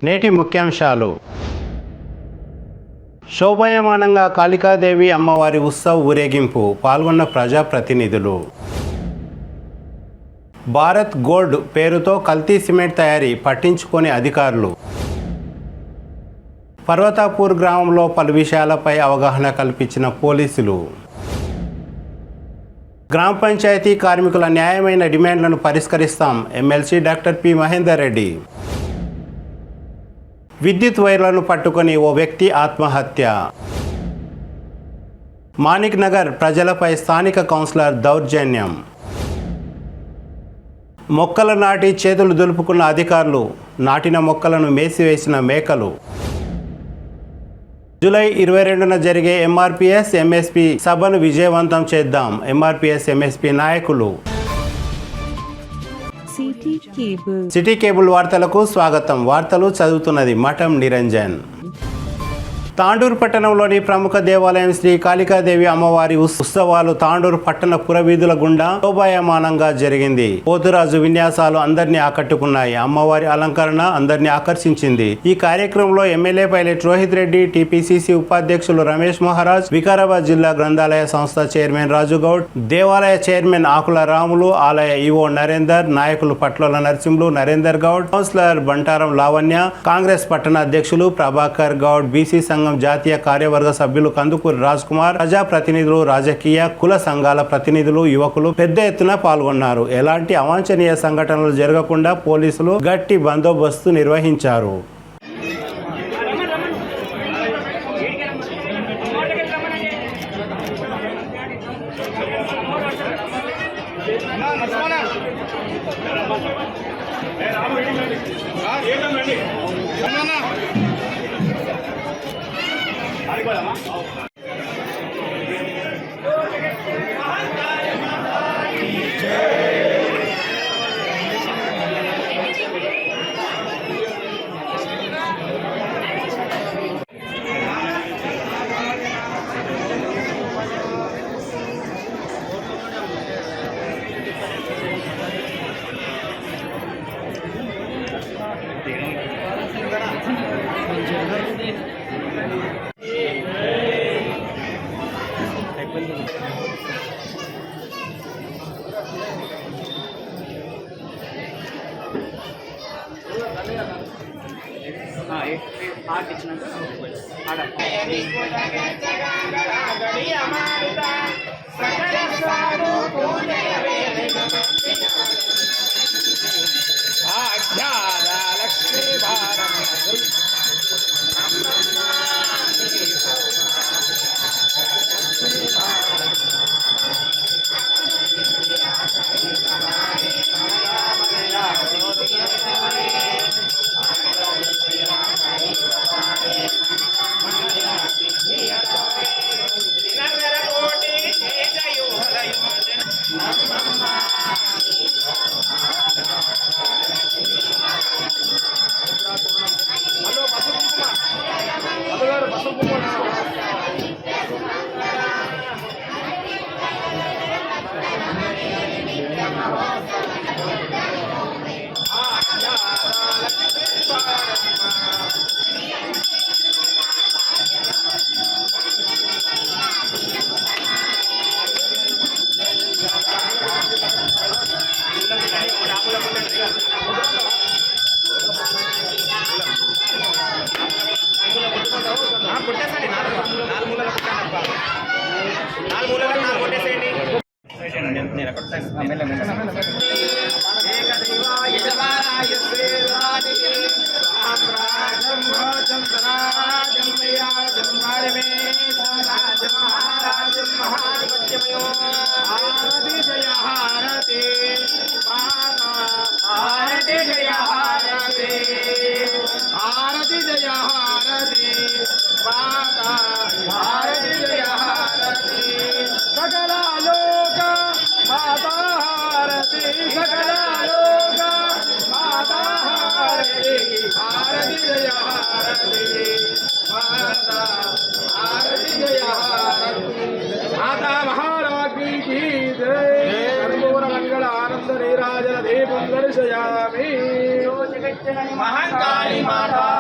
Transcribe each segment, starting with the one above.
నేటి ముఖ్యాంశాలు. శోభాయమానంగా కాళికాదేవి అమ్మవారి ఉత్సవ ఊరేగింపు, పాల్గొన్న ప్రజాప్రతినిధులు. భారత్ గోల్డ్ పేరుతో కల్తీ సిమెంట్ తయారీ పట్టించుకోని అధికారులు. పర్వతాపూర్ గ్రామంలో పలు విషయాలపై అవగాహన కల్పించిన పోలీసులు. గ్రామ పంచాయతీ కార్మికుల న్యాయమైన డిమాండ్లను పరిష్కరిస్తాం, MLC doctor P Mahender Reddy. విద్యుత్ వైర్లను పట్టుకొని ఓ వ్యక్తి ఆత్మహత్య. మాణిక్ నగర్ ప్రజలపై స్థానిక కౌన్సిలర్ దౌర్జన్యం. మొక్కలు నాటి చేతులు దులుపుకున్న అధికారులు, నాటిన మొక్కలను మేసివేసిన మేకలు. జూలై 22న జరిగే ఎంఆర్పిఎస్ ఎంఎస్పి సభను విజయవంతం చేద్దాం, ఎంఆర్పిఎస్ ఎంఎస్పి నాయకులు. సిటీ కేబుల్ వార్తలకు స్వాగతం. వార్తలు చదువుతున్నది మఠం నిరంజన్. తాండూరు పట్టణంలోని ప్రముఖ దేవాలయం శ్రీ కాళికాదేవి అమ్మవారి ఉత్సవాలు తాండూరు పట్టణ పురవీధుల గుండా శోభాయమానంగా జరిగింది. పోతురాజు విన్యాసాలు అందరినీ ఆకట్టుకున్నాయి. అమ్మవారి అలంకరణ అందరినీ ఆకర్షించింది. ఈ కార్యక్రమంలో MLA pilot Rohit Reddy, TPCC ఉపాధ్యక్షులు రమేష్ మహారాజ్, వికారాబాద్ జిల్లా గ్రంథాలయ సంస్థ చైర్మన్ రాజుగౌడ్, దేవాలయ చైర్మన్ ఆకుల రాములు, ఆలయ ఈవో నరేందర్, నాయకులు పట్లోల నరసింహులు, నరేందర్ గౌడ్, కౌన్సిలర్ బంటారం లావణ్య, కాంగ్రెస్ పట్టణ అధ్యక్షులు ప్రభాకర్ గౌడ్, బీసీ సంఘం జాతీయ కార్యవర్గ సభ్యులు కందుకూరి రాజ్ కుమార్, ప్రజా ప్రతినిధులు, రాజకీయ కుల సంఘాల ప్రతినిధులు, యువకులు పెద్ద ఎత్తున పాల్గొన్నారు. ఎలాంటి అవాంఛనీయ సంఘటనలు జరగకుండా పోలీసులు గట్టి బందోబస్తు నిర్వహించారు. महाकाली माता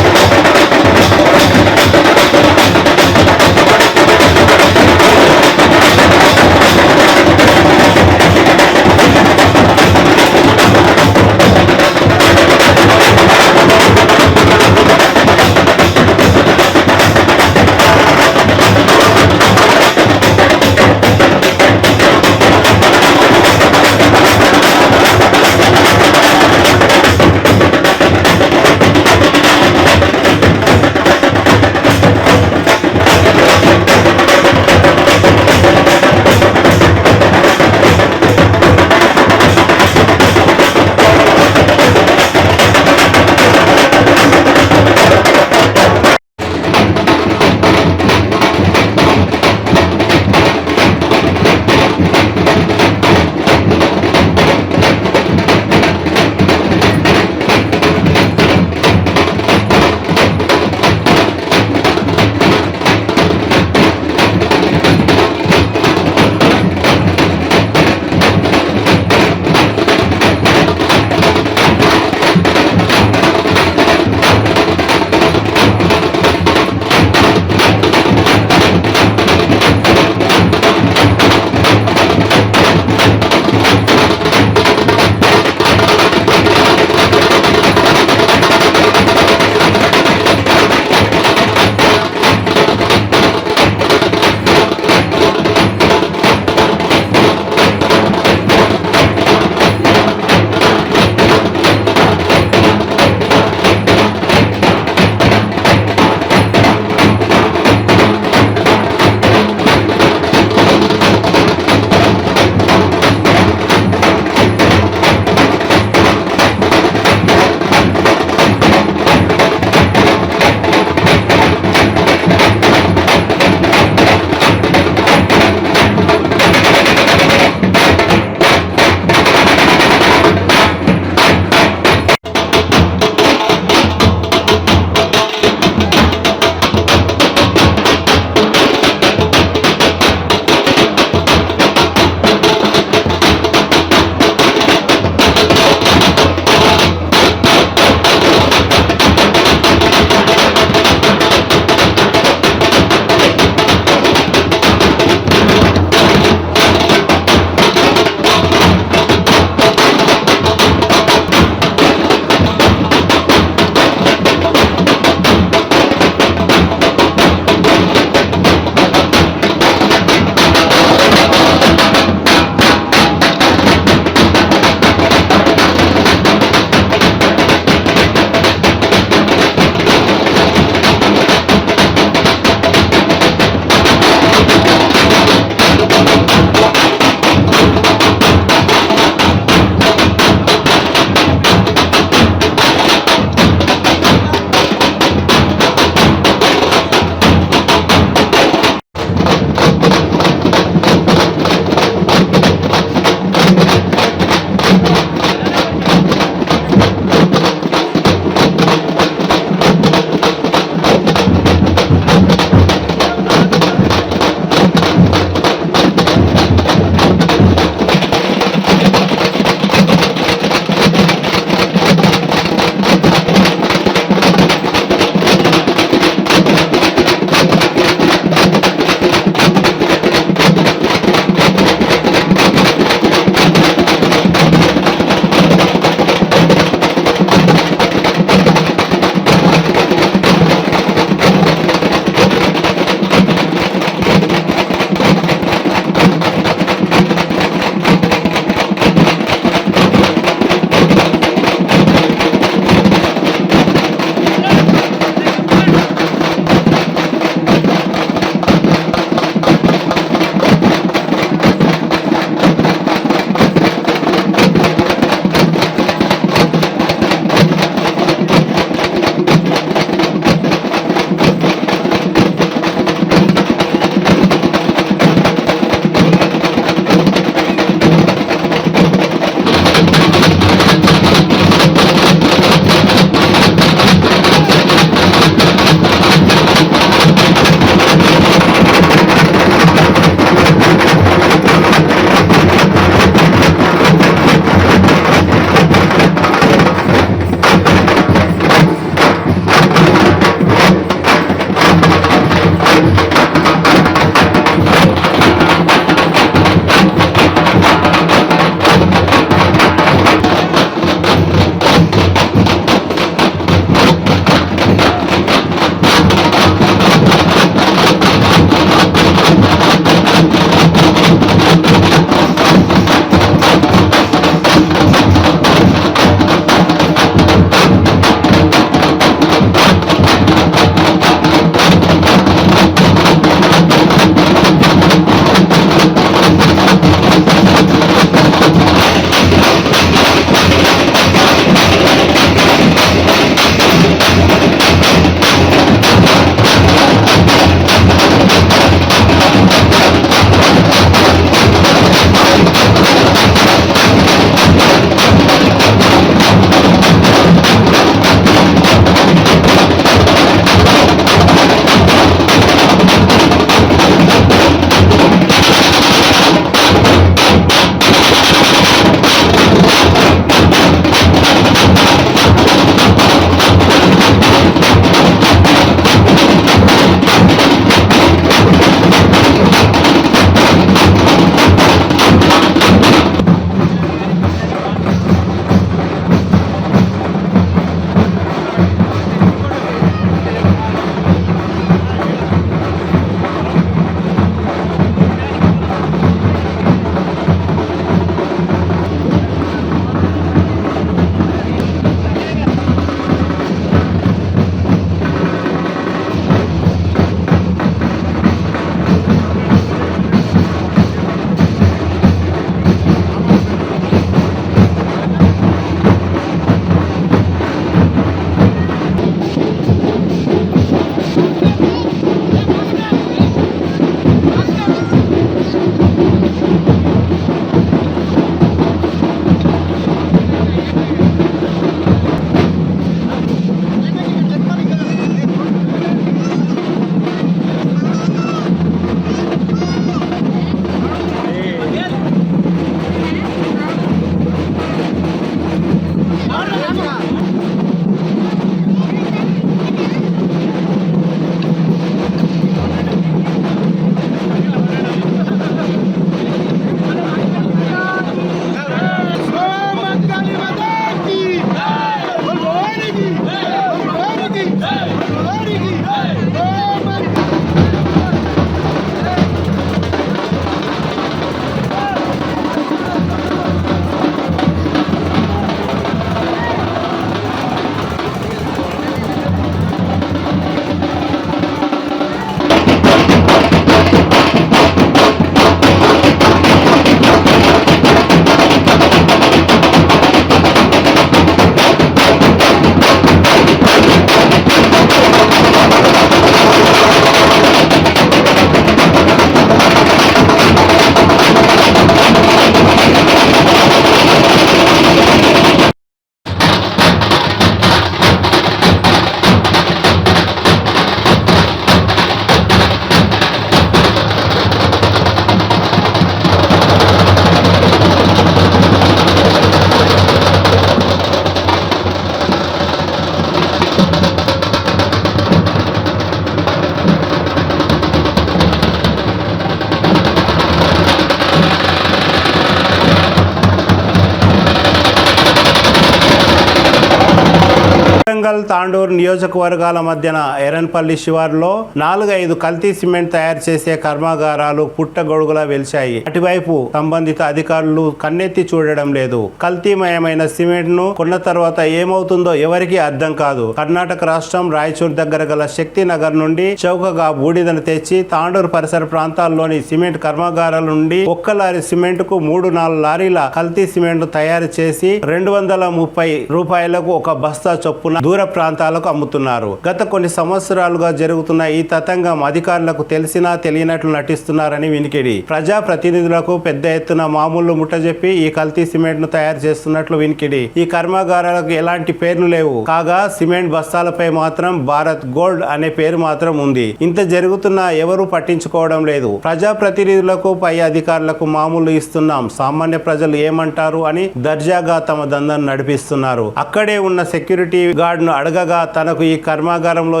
కోడంగల్ తాండూరు నియోజకవర్గాల మధ్యన ఎర్రన్పల్లి శివారులో 4-5 కల్తీ సిమెంట్ తయారు చేసే కర్మాగారాలు పుట్టగొడుగులా వెలిచాయి. అటువైపు సంబంధిత అధికారులు కన్నెత్తి చూడడం లేదు. కల్తీమయమైన సిమెంట్ ను కొన్న తర్వాత ఏమవుతుందో ఎవరికీ అర్థం కాదు. కర్ణాటక రాష్ట్రం రాయచూర్ దగ్గర గల శక్తి నగర్ నుండి చౌకగా బూడిదను తెచ్చి తాండూరు పరిసర ప్రాంతాల్లోని సిమెంట్ కర్మాగారాల నుండి ఒక్క లారీ సిమెంట్ కు 3-4 లారీల కల్తీ సిమెంట్ తయారు చేసి 230 రూపాయలకు ఒక బస్తా చొప్పున దూర ప్రాంతాలకు అమ్ముతున్నారు. గత కొన్ని సంవత్సరాలుగా జరుగుతున్న ఈ తతంగం అధికారులకు తెలిసినా తెలియనట్లు నటిస్తున్నారని వినికిడి. ప్రజా ప్రతినిధులకు పెద్ద ఎత్తున మామూలు ముట్టజెప్పి ఈ కల్తీ సిమెంట్ ను తయారు చేస్తున్నట్లు వినికిడి. ఈ కర్మాగారాలకు ఎలాంటి పేర్లు లేవు. కాగా సిమెంట్ బస్తాలపై మాత్రం భారత్ గోల్డ్ అనే పేరు మాత్రం ఉంది. ఇంత జరుగుతున్నా ఎవరు పట్టించుకోవడం లేదు. ప్రజా ప్రతినిధులకు పై అధికారులకు మామూలు ఇస్తున్నాం, సామాన్య ప్రజలు ఏమంటారు అని దర్జాగా తమ దందాన్ని నడిపిస్తున్నారు. అక్కడే ఉన్న సెక్యూరిటీ గార్డ్ ను అడగగా తనకు ఈ కర్మాగారంలో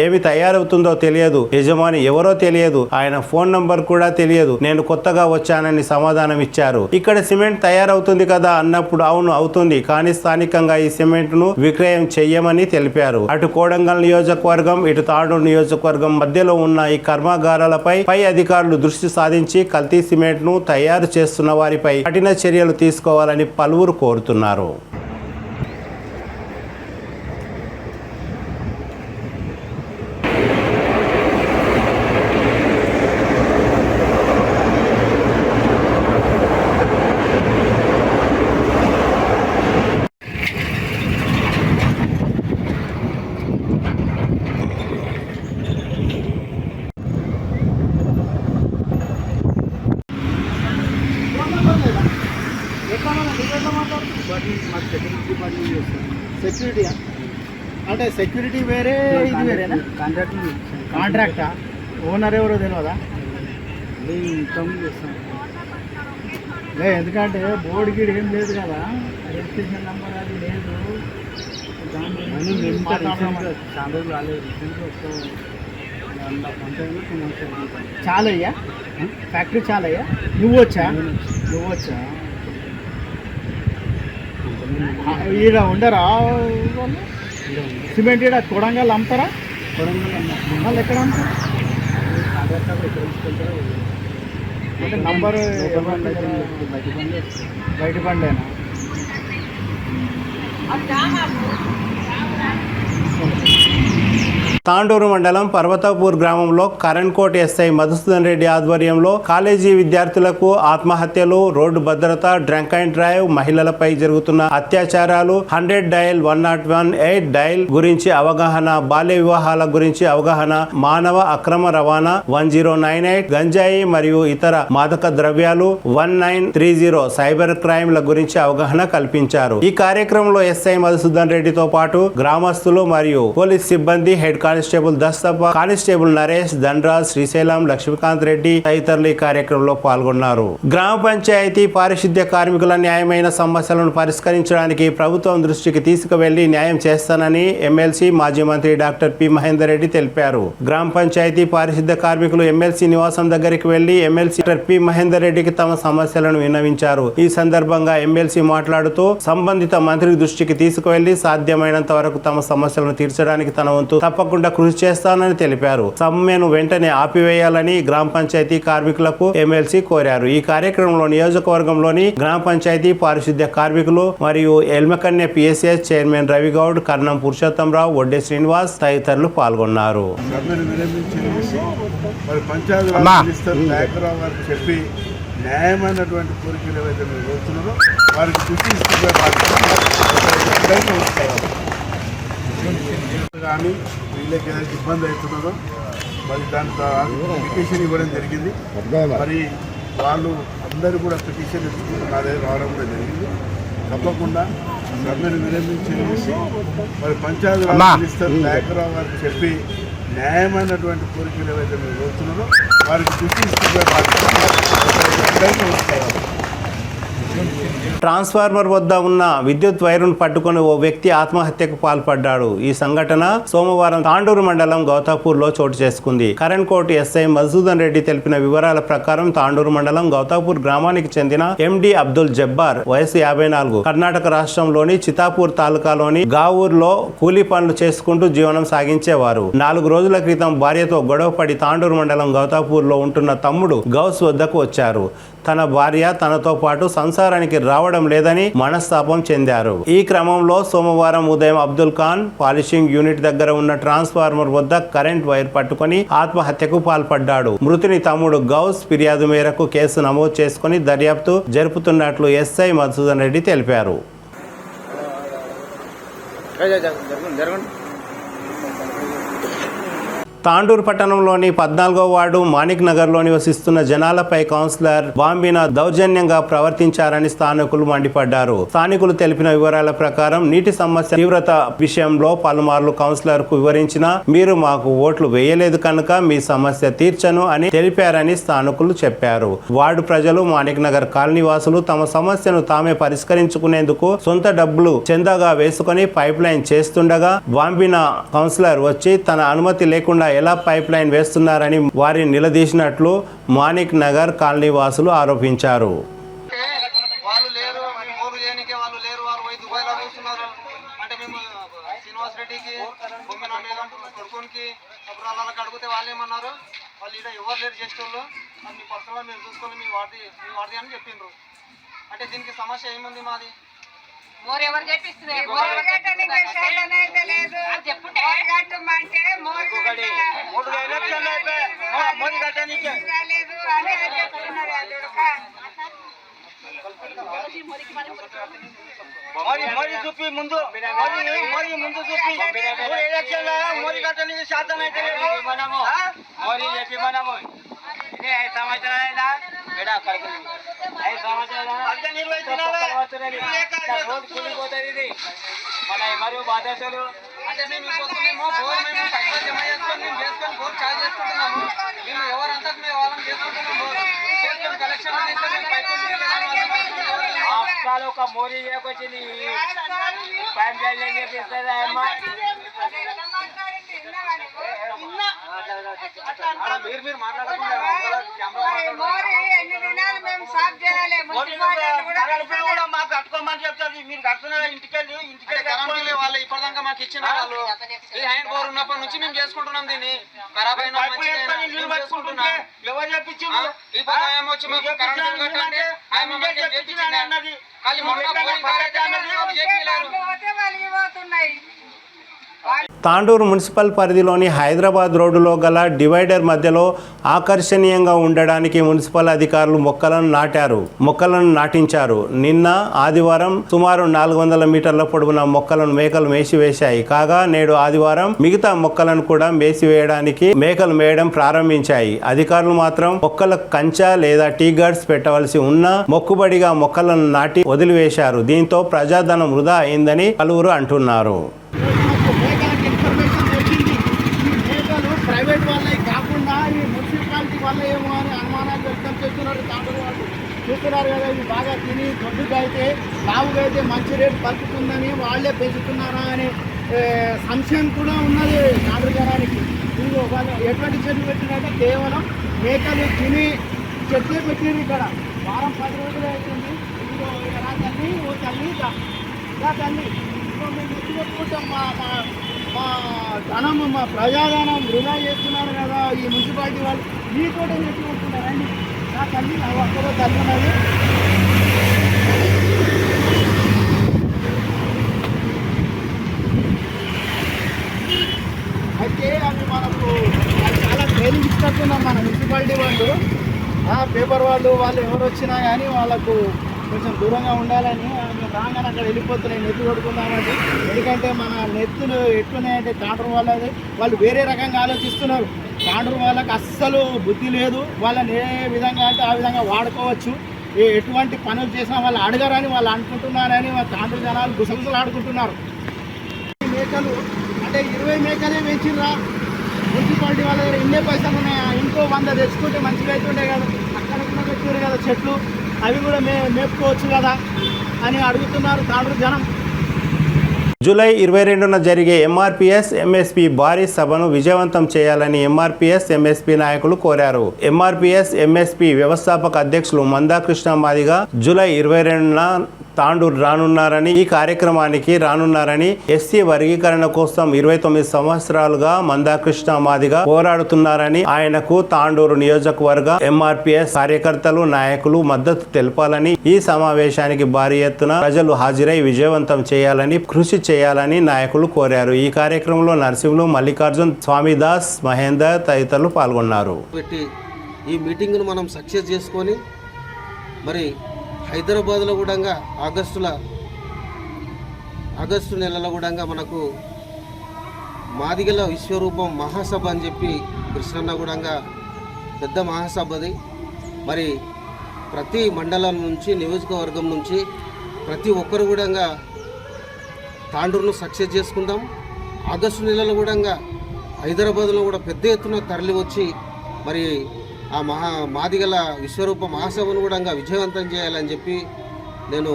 ఏమి తయారవుతుందో తెలియదు, యజమాని ఎవరో తెలియదు, ఆయన ఫోన్ నంబర్ కూడా తెలియదు, నేను కొత్తగా వచ్చానని సమాధానం ఇచ్చారు. ఇక్కడ సిమెంట్ తయారవుతుంది కదా అన్నప్పుడు అవును అవుతుంది, కానీ స్థానికంగా ఈ సిమెంట్ ను విక్రయం చెయ్యమని తెలిపారు. అటు కోడంగల్ నియోజకవర్గం ఇటు తాండూరు నియోజకవర్గం మధ్యలో ఉన్న ఈ కర్మాగారాలపై పై అధికారులు దృష్టి సాధించి కల్తీ సిమెంట్ ను తయారు చేస్తున్న వారిపై కఠిన చర్యలు తీసుకోవాలని పలువురు కోరుతున్నారు. సెక్యూరిటీ అంటే సెక్యూరిటీ వేరే, ఇది వేరేనా? కాంట్రాక్టా? ఓనర్ ఎవరో తెలియదా? ఎందుకంటే బోర్డు గీడు ఏం లేదు కదా, రిజిస్ట్రేషన్ నెంబర్ అది లేదు. చాలయ్యా ఫ్యాక్టరీ చాలయ్యా. నువ్వు వచ్చా ఈడ ఉండరా సిమెంట్? ఈడ కొడంగల్ అమ్ముతారా? వాళ్ళు ఎక్కడ అమ్ముతారు? అంటే నంబరు బయట బండేనా? తాండూరు మండలం పర్వతాపూర్ గ్రామంలో కరణ్కోట్ ఎస్ఐ మధుసూదన్ రెడ్డి ఆధ్వర్యంలో కాలేజీ విద్యార్థులకు ఆత్మహత్యలు, రోడ్డు భద్రత, డ్రంక్ అండ్ డ్రైవ్, మహిళలపై జరుగుతున్న అత్యాచారాలు, 100 డయల్ 101 డయల్ గురించి అవగాహన, బాల్య వివాహాల గురించి అవగాహన, మానవ అక్రమ రవాణా 1098, గంజాయి మరియు ఇతర మాదక ద్రవ్యాలు 1930 సైబర్ క్రైమ్ల గురించి అవగాహన కల్పించారు. ఈ కార్యక్రమంలో ఎస్ఐ మధుసూదన్ రెడ్డితో పాటు గ్రామస్తులు మరియు పోలీస్ సిబ్బంది, head constable Dastappa, constable Naresh, Dhanraj, Srisailam, Lakshmikanth Reddy తదితరులు ఈ కార్యక్రమంలో పాల్గొన్నారు. గ్రామ పంచాయతీ పారిశుద్ధ్య కార్మికుల న్యాయమైన సమస్యలను పరిష్కరించడానికి ప్రభుత్వం దృష్టికి తీసుకువెళ్లి న్యాయం చేస్తానని ఎమ్మెల్సీ మాజీ మంత్రి డాక్టర్ పి మహేందర్ రెడ్డి తెలిపారు. గ్రామ పంచాయతీ పారిశుద్ధ్య కార్మికులు ఎమ్మెల్సీ నివాసం దగ్గరికి వెళ్లి ఎమ్మెల్సీ డాక్టర్ పి మహేందర్ రెడ్డికి తమ సమస్యలను విన్నవించారు. ఈ సందర్భంగా ఎమ్మెల్సీ మాట్లాడుతూ సంబంధిత మంత్రి దృష్టికి తీసుకువెళ్లి సాధ్యమైనంత వరకు తమ సమస్యలను తీర్చడానికి తన వంతు తప్పకుండా కృషి చేస్తానని తెలిపారు. సమ్మెను వెంటనే ఆపివేయాలని గ్రామ పంచాయతీ కార్మికులకు ఎమ్మెల్సీ కోరారు. ఈ కార్యక్రమంలో నియోజకవర్గంలోని గ్రామ పంచాయతీ పారిశుద్ధ్య కార్మికులు మరియు ఎల్మకన్య పిఎస్ఎస్ చైర్మన్ రవిగౌడ్, కర్ణం పురుషోత్తంరావు, వడ్డే శ్రీనివాస్ తదితరులు పాల్గొన్నారు. న్యాయమైనటువంటి కోరికలు ఏవైతే మీరు కోరుతున్నారో వారికి దృష్టి కానీ వీళ్ళకి ఏదైతే ఇబ్బంది అవుతున్నదో మరి దాంట్లో పిటిషన్ ఇవ్వడం జరిగింది. మరి వాళ్ళు అందరూ కూడా పిటిషన్ నా దగ్గర రావడం కూడా జరిగింది. తప్పకుండా సమ్మెను విరమించేసి మరి పంచాయతీ మినిస్టర్ నాయకరావు గారికి చెప్పి న్యాయమైనటువంటి కోరికలు ఏవైతే మీరు కోరుతున్నారో వారికి దృష్టి ట్రాన్స్ఫార్మర్ వద్ద ఉన్న విద్యుత్ వైరును పట్టుకుని ఓ వ్యక్తి ఆత్మహత్యకు పాల్పడ్డాడు. ఈ సంఘటన సోమవారం తాండూరు మండలం గౌతాపూర్లో చోటు చేసుకుంది. కరణ్కోట్ ఎస్ఐ మధుసూదన్ రెడ్డి తెలిపిన వివరాల ప్రకారం తాండూరు మండలం గౌతాపూర్ గ్రామానికి చెందిన ఎండి అబ్దుల్ జబ్బార్ వయసు 54 కర్ణాటక రాష్ట్రంలోని చితాపూర్ తాలూకాలోని గావూర్లో కూలీ పనులు చేసుకుంటూ జీవనం సాగించేవారు. 4 రోజుల క్రితం భార్యతో గొడవపడి తాండూరు మండలం గౌతాపూర్లో ఉంటున్న తమ్ముడు గౌస్ వద్దకు వచ్చారు. తన భార్య తనతో పాటు సంసారానికి రావడం లేదని మనస్తాపం చెందారు. ఈ క్రమంలో సోమవారం ఉదయం అబ్దుల్ ఖాన్ పాలిషింగ్ యూనిట్ దగ్గర ఉన్న ట్రాన్స్ఫార్మర్ వద్ద కరెంట్ వైర్ పట్టుకొని ఆత్మహత్యకు పాల్పడ్డాడు. మృతుని తమ్ముడు గౌస్ ఫిర్యాదు మేరకు కేసు నమోదు చేసుకుని దర్యాప్తు జరుపుతున్నట్లు ఎస్ఐ మధుసూదన్ రెడ్డి తెలిపారు. తాండూరు పట్టణంలోని 14వ వార్డు మాణిక్ నగర్లో నివసిస్తున్న జనాలపై కౌన్సిలర్ బాంబినా దౌర్జన్యంగా ప్రవర్తించారని స్థానికులు మండిపడ్డారు. స్థానికులు తెలిపిన వివరాల ప్రకారం నీటి సమస్య తీవ్రత విషయంలో పలుమార్లు కౌన్సిలర్ కు వివరించినా మీరు మాకు ఓట్లు వేయలేదు కనుక మీ సమస్య తీర్చను అని తెలిపారని స్థానికులు చెప్పారు. వార్డు ప్రజలు మాణిక్ నగర్ కాలనీ వాసులు తమ సమస్యను తామే పరిష్కరించుకునేందుకు సొంత డబ్బులు చందాగా వేసుకుని పైప్ లైన్ చేస్తుండగా బాంబినా కౌన్సిలర్ వచ్చి తన అనుమతి లేకుండా ఎలా పైప్ లైన్ వేస్తున్నారని వారిని నిలదీసినట్లు మాణిక్ నగర్ కాలనీ వాసులు ఆరోపించారు. వాళ్ళు లేరు, ఓటు చేయనికే వాళ్ళు లేరు, వాళ్ళు పోయి దుబాయ్లో చూస్తున్నారు అంటే మేము శ్రీనివాస్ రెడ్డికి కొడుకునికి వాళ్ళకి అడిగితే వాళ్ళు ఏమన్నారు, వాళ్ళు ఇక్కడ ఎవరు లేరు చేసేవాళ్ళు, అది మీ పర్సనల్గా మీరు చూసుకొని మీ వాడిది అని చెప్పిండ్రు. అంటే దీనికి సమస్య ఏముంది మాది? మోర్ ఎవరు చెప్పిస్తున్నారు? మోడీ చూపి ముందు ముందు చూపి ఎలక్షన్ మోడీ కట్టడానికి శాతం అయితే మనము మోడీ చెప్పి మనము 5 సంవత్సరాలైనా 5 సంవత్సరాలు కూలిపోతుంది ఇది మన మరియు బాధ్యతలు. అంటే మేము మేము పైసలు జమ చేసుకొని మేము చేసుకొని బోర్ చార్జ్ చేసుకుంటున్నాము. మేము ఎవరంతా మేము వాళ్ళని చేసుకుంటున్నాము. కలెక్షన్ ఒక మోరీ చేయకొచ్చింది పైప్ లైన్ చెప్పిస్తుంది అమ్మా. మీరు మాట్లాడుకుంటారు మాకు కట్టుకోమని చెప్తుంది. మీరు కడుతున్నారు ఇంటికెళ్ళి వాళ్ళు ఇప్పటిదాకా మాకు ఇచ్చిన వాళ్ళు ఈ హ్యాండ్ బోర్ ఉన్నప్పటి నుంచి మేము చేసుకుంటున్నాం. దీన్ని ఖరాబ్ అయిన ఎవరు చెప్పించింది? ఈ పథకం వచ్చి మాకు కరెంట్ కట్టండి అన్నది ఖాళీ తాండూరు మున్సిపల్ పరిధిలోని హైదరాబాద్ రోడ్డులో గల డివైడర్ మధ్యలో ఆకర్షణీయంగా ఉండడానికి మున్సిపల్ అధికారులు మొక్కలను నాటించారు. నిన్న ఆదివారం సుమారు 400 మీటర్ల పొడవున మొక్కలను మేకలు మేసివేశాయి. కాగా నేడు ఆదివారం మిగతా మొక్కలను కూడా మేసివేయడానికి మేకలు మేయడం ప్రారంభించాయి. అధికారులు మాత్రం మొక్కలకు కంచె లేదా టీ గార్డ్స్ పెట్టవలసి ఉన్నా మొక్కుబడిగా మొక్కలను నాటి వదిలివేశారు. దీంతో ప్రజాధనం వృధా అయిందని పలువురు అంటున్నారు. ప్రైవేట్ వాళ్ళే కాకుండా ఈ మున్సిపాలిటీ వల్ల ఏమో అని అనుమానాలు వ్యక్తం చేస్తున్నారు. తాండూరు వాళ్ళు చూస్తున్నారు కదా, ఇవి బాగా తిని దొడ్డుగా అయితే లావుగా అయితే మంచి రేటు పలుకుతుందని వాళ్ళే పెంచుతున్నారా అనే సంశయం కూడా ఉన్నది తాండూరు జనానికి. ఇది వాళ్ళు ఎటువంటి చెట్లు పెట్టినారంటే కేవలం మేకలు తిని చెట్లే పెట్టినారు. ఇక్కడ వారం 10 రోజులు అవుతుంది. ఇదిగో రా తల్లి, ఓ తల్లి, రా తల్లి, మేము ఎత్తి పెట్టుకుంటాం. మా ధనం, మా ప్రజాధనం వృధా చేస్తున్నారు కదా ఈ మున్సిపాలిటీ వాళ్ళు. మీతోటే నెట్టుకుంటున్నారండి. నా తల్లి ఒక్కరో తల్లి ఉన్నది. అయితే అవి మనకు చాలా ట్రైనింగ్ ఇస్తున్నారు మన మున్సిపాలిటీ వాళ్ళు. పేపర్ వాళ్ళు ఎవరు వచ్చినా కానీ వాళ్ళకు కొంచెం దూరంగా ఉండాలని మేము రాగానే అక్కడ వెళ్ళిపోతున్నాయి. నెత్తి కొడుకుందామంటే ఎందుకంటే మన నెత్తులు ఎట్లున్నాయంటే తాండూరు వాళ్ళది వాళ్ళు వేరే రకంగా ఆలోచిస్తున్నారు. తాండూరు వాళ్ళకి అస్సలు బుద్ధి లేదు. వాళ్ళని ఏ విధంగా అంటే ఆ విధంగా వాడుకోవచ్చు. ఎటువంటి పనులు చేసినా వాళ్ళు అడగరని వాళ్ళు అనుకుంటున్నారని తాండూరు జనాలు గుసగుసలు ఆడుకుంటున్నారు. మేకలు అంటే 20 మేకలే పెంచిర్రా మున్సిపాలిటీ వాళ్ళ దగ్గర. ఇన్నే పైసలు ఉన్నాయా? ఇంకో 100 తెచ్చుకుంటే మంచిగా అవుతుండే కదా. అక్కడ కూడా పెట్టారు కదా చెట్లు. అవి కూడా మేపుకోవచ్చు కదా అని అడుగుతున్నారు తాండూరు జనం. జూలై 22న జరిగే ఎంఆర్పిఎస్ ఎంఎస్పి భారీ సభను విజయవంతం చేయాలని ఎంఆర్పిఎస్ ఎంఎస్పి నాయకులు కోరారు. ఎంఆర్పిఎస్ ఎంఎస్పి వ్యవస్థాపక అధ్యక్షులు మందాకృష్ణ మాదిగ జూలై 22న తాండూరు రానున్నారని, ఈ కార్యక్రమానికి రానున్నారని, ఎస్సీ వర్గీకరణ కోసం 29 సంవత్సరాలుగా మందాకృష్ణ మాదిగ పోరాడుతున్నారని, ఆయనకు తాండూరు నియోజకవర్గ ఎంఆర్పిఎస్ కార్యకర్తలు నాయకులు మద్దతు తెలపాలని, ఈ సమావేశానికి భారీ ఎత్తున ప్రజలు హాజరై విజయవంతం చేయాలని కృషి చేయాలని నాయకులు కోరారు. ఈ కార్యక్రమంలో నరసింహులు, మల్లికార్జున్, స్వామిదాస్, మహేందర్ తదితరులు పాల్గొన్నారు. ఈ మీటింగ్ను మనం సక్సెస్ చేసుకొని మరి హైదరాబాద్లో కూడా ఆగస్టు నెలలో కూడా మనకు మాదిగల విశ్వరూపం మహాసభ అని చెప్పి కృష్ణన్న కూడా పెద్ద మహాసభది. మరి ప్రతి మండలం నుంచి నియోజకవర్గం నుంచి ప్రతి ఒక్కరు కూడా తాండూరును సక్సెస్ చేసుకుందాం. ఆగస్టు నెలలో కూడా హైదరాబాద్లో కూడా పెద్ద ఎత్తున తరలి వచ్చి మరి ఆ మాదిగల విశ్వరూప మహాసభను కూడా విజయవంతం చేయాలని చెప్పి నేను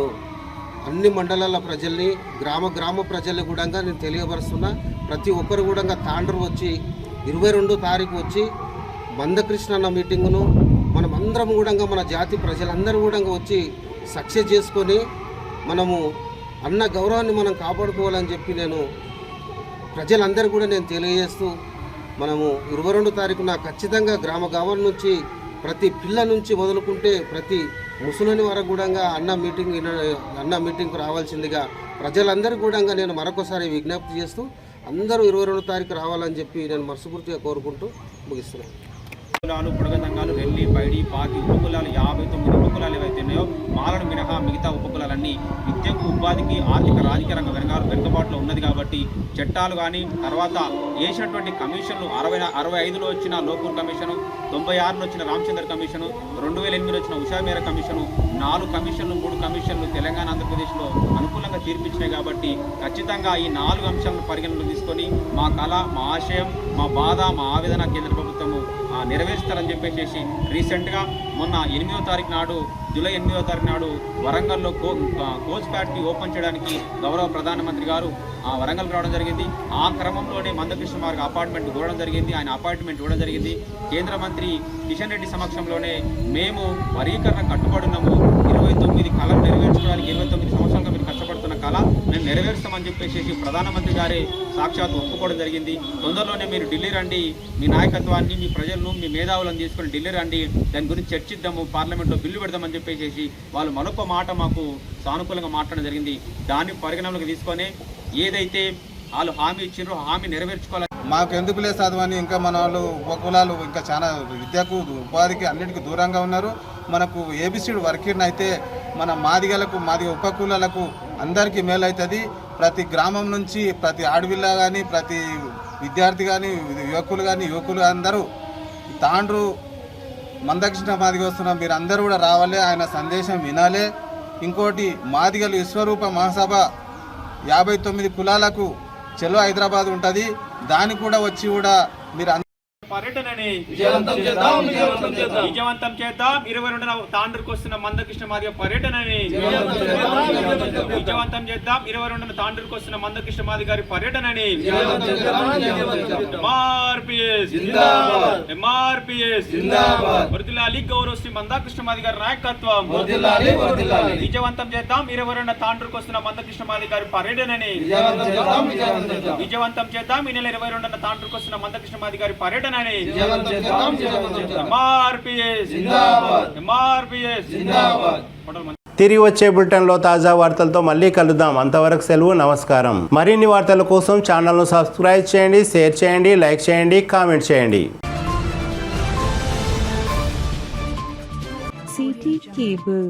అన్ని మండలాల ప్రజల్ని గ్రామ ప్రజల్ని కూడా నేను తెలియపరుస్తున్నా. ప్రతి ఒక్కరు కూడా తాండూరు వచ్చి 22వ తారీఖు వచ్చి మందకృష్ణ మీటింగును మనం అందరం కూడా మన జాతి ప్రజలందరూ కూడా వచ్చి సక్సెస్ చేసుకొని మనము అన్న గౌరవాన్ని మనం కాపాడుకోవాలని చెప్పి నేను ప్రజలందరూ కూడా నేను తెలియజేస్తూ, మనము 22వ తారీఖున ఖచ్చితంగా గ్రామం నుంచి ప్రతి పిల్ల నుంచి మొదలుకుంటే ప్రతి ముసలిని వరకు కూడా అన్న మీటింగ్కు రావాల్సిందిగా ప్రజలందరూ కూడా నేను మరొకసారి విజ్ఞప్తి చేస్తూ అందరూ 22వ తారీఖు రావాలని చెప్పి నేను మనస్ఫూర్తిగా కోరుకుంటూ ముగిస్తున్నాను. పుడగదంగాలు, రెల్లి, పైడి, పాతి ఉపకులాలు 59 ఉపకులాలు ఏవైతే ఉన్నాయో మాలను మినహా మిగతా ఉపకులాలన్నీ విద్యకు, ఉపాధికి, ఆర్థిక, రాజకీయ రంగ వెనుకబాటులో ఉన్నది కాబట్టి చట్టాలు కానీ తర్వాత వేసినటువంటి కమిషన్లు 65లో వచ్చిన లోపూర్ కమిషను, 96లో వచ్చిన రామచంద్ర కమిషను, 2008లో వచ్చిన ఉషామేర కమిషను, 4 కమిషన్లు 3 కమిషన్లు తెలంగాణ, ఆంధ్రప్రదేశ్లో అనుకూలంగా తీర్పిచ్చినాయి. కాబట్టి ఖచ్చితంగా ఈ 4 అంశాలను పరిగణనలో తీసుకొని మా కళ, మా ఆశయం, మా బాధ, మా ఆవేదన కేంద్ర ప్రభుత్వము నెరవేరుస్తారని చెప్పేసి రీసెంట్గా మొన్న 8వ తారీఖు నాడు, జూలై 8వ తారీఖు నాడు వరంగల్లో కోచ్ ఫ్యాక్టరీ ఓపెన్ చేయడానికి గౌరవ ప్రధానమంత్రి గారు వరంగల్ రావడం జరిగింది. ఆ క్రమంలోనే మందకృష్ణ మార్గ అపార్ట్మెంట్ ఇవ్వడం జరిగింది. ఆయన అపార్ట్మెంట్ ఇవ్వడం జరిగింది. కేంద్ర మంత్రి కిషన్ రెడ్డి సమక్షంలోనే మేము వర్గీకరణ కట్టుబడున్నాము. 29 కళలు నెరవేర్చుకోవడానికి 29 సంవత్సరాలుగా మీరు కష్టపడుతున్న కళ మేము నెరవేరుస్తామని చెప్పేసి ప్రధానమంత్రి గారే సాక్షాత్ ఒప్పుకోవడం జరిగింది. తొందరలోనే మీరు ఢిల్లీ రండి, మీ నాయకత్వాన్ని, మీ ప్రజలను, మీ మేధావులను తీసుకొని ఢిల్లీ రండి, దాని గురించి చర్చిద్దాము, పార్లమెంట్లో బిల్లు పెడదామని చెప్పేసి వాళ్ళు మరొక మాట మాకు సానుకూలంగా మాట్లాడడం జరిగింది. దాన్ని పరిగణనలోకి తీసుకొని ఏదైతే వాళ్ళు హామీ ఇచ్చిండ్రో హామీ నెరవేర్చుకోవాలి. మాకు ఎందుకు లేదు చదవని ఇంకా మన వాళ్ళు ఉపకులాలు ఇంకా చాలా విద్యకు, ఉపాధికి అన్నిటికీ దూరంగా ఉన్నారు. మనకు ఏబిసిడి వర్కీర్ని అయితే మన మాదిగ ఉపకులాలకు అందరికీ మేలవుతుంది. ప్రతి గ్రామం నుంచి ప్రతి ఆడపిల్ల కానీ, ప్రతి విద్యార్థి కానీ, యువకులు అందరూ తాండ్రు మందకృష్ణ మాదిగ వస్తున్నాం, మీరు అందరూ కూడా రావాలి, ఆయన సందేశం వినాలి. ఇంకోటి మాదిగలు విశ్వరూప మహాసభ 59 కులాలకు చెలో హైదరాబాద్ ఉంటుంది, దానికి కూడా వచ్చి కూడా మీరు పర్యటనని విజయవంతం చేద్దాం. 22న తాండూరుకు వస్తున్న మందకృష్ణ మాదిగ పర్యటనని విజయవంతం చేద్దాం. 22న తాండూరుకు వస్తున్న మందకృష్ణ మాదిగ గారి పర్యటనని వర్ధిల్లాలి. గౌరవ శ్రీ మందకృష్ణ మాదిగ గారి నాయకత్వం విజయవంతం చేద్దాం. 22న తాండూరుకు వస్తున్న మందకృష్ణ మాదిగ గారి పర్యటనని విజయవంతం చేద్దాం. ఈ నెల 22న తాండూరుకు వస్తున్న మందకృష్ణ మాదిగ గారి పర్యటన తిరిగి వచ్చే బులెటిన్లో తాజా వార్తలతో మళ్ళీ కలుద్దాం. అంతవరకు సెలవు, నమస్కారం. మరిన్ని వార్తల కోసం ఛానల్ను సబ్స్క్రైబ్ చేయండి, షేర్ చేయండి, లైక్ చేయండి, కామెంట్ చేయండి. CT Cable.